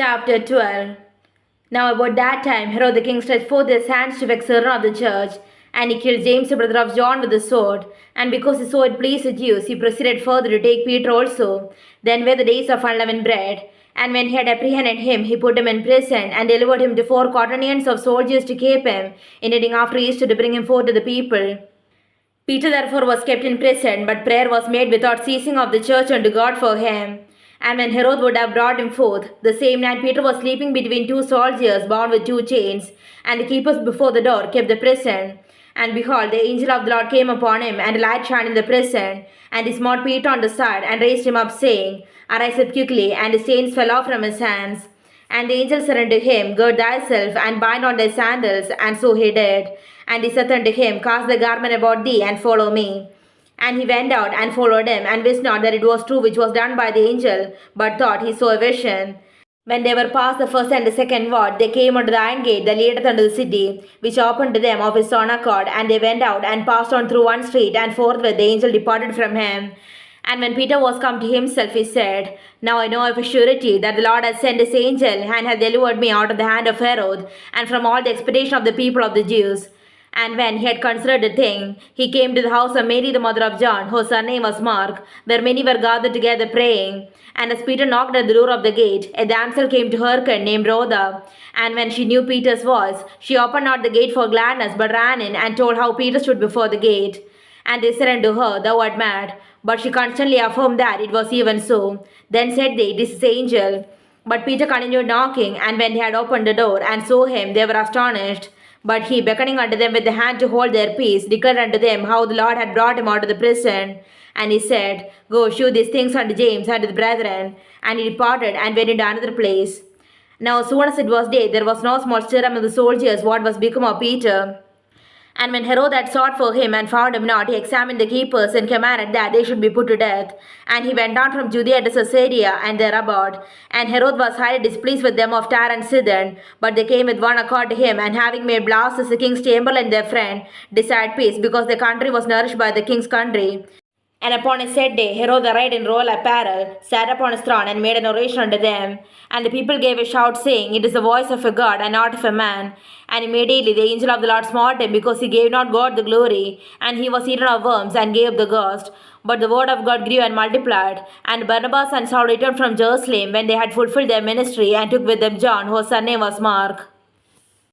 Chapter 12. Now about that time Herod the king stretched forth his hands to vex Certain of the church, and he killed James the brother of John with the sword. And because he saw it pleased the Jews, he proceeded further to take Peter also. Then were the days of unleavened bread. And when he had apprehended him, he put him in prison, and delivered him to 4 quaternions of soldiers to keep him, intending after Easter to bring him forth to the people. Peter therefore was kept in prison, but prayer was made without ceasing of the church unto God for him. And when Herod would have brought him forth, the same night Peter was sleeping between 2 soldiers bound with 2 chains, and the keepers before the door kept the prison. And behold, the angel of the Lord came upon him, and a light shined in the prison. And he smote Peter on the side, and raised him up, saying, Arise up quickly. And his chains fell off from his hands. And the angel said unto him, Gird thyself, and bind on thy sandals. And so he did. And he saith unto him, Cast the garment about thee, and follow me. And he went out and followed him, and wist not that it was true which was done by the angel, but thought he saw a vision. When they were past the first and the second ward, they came unto the iron gate that leadeth unto the city, which opened to them of his own accord. And they went out and passed on through one street, and forthwith the angel departed from him. And when Peter was come to himself, he said, Now I know of a surety that the Lord hath sent his angel, and hath delivered me out of the hand of Herod, and from all the expectation of the people of the Jews. And when he had considered the thing, he came to the house of Mary the mother of John, whose surname was Mark, where many were gathered together praying. And as Peter knocked at the door of the gate, a damsel came to hearken, named Rhoda. And when she knew Peter's voice, she opened not the gate for gladness, but ran in, and told how Peter stood before the gate. And they said unto her, Thou art mad. But she constantly affirmed that it was even so. Then said they, This is the angel. But Peter continued knocking, and when they had opened the door, and saw him, they were astonished. But he, beckoning unto them with the hand to hold their peace, declared unto them how the Lord had brought him out of the prison. And he said, Go, shew these things unto James and to the brethren. And he departed, and went into another place. Now as soon as it was day, there was no small stir among the soldiers what was become of Peter. And when Herod had sought for him and found him not, he examined the keepers, and commanded that they should be put to death. And he went down from Judea to Caesarea, and thereabout. And Herod was highly displeased with them of Tyre and Sidon. But they came with one accord to him, and having made Blastus the king's chamberlain their friend, desired peace, because their country was nourished by the king's country. And upon a set day, Herod arrayed in royal apparel, sat upon his throne, and made an oration unto them. And the people gave a shout, saying, It is the voice of a God, and not of a man. And immediately the angel of the Lord smote him, because he gave not God the glory. And he was eaten of worms, and gave up the ghost. But the word of God grew and multiplied. And Barnabas and Saul returned from Jerusalem, when they had fulfilled their ministry, and took with them John, whose surname was Mark.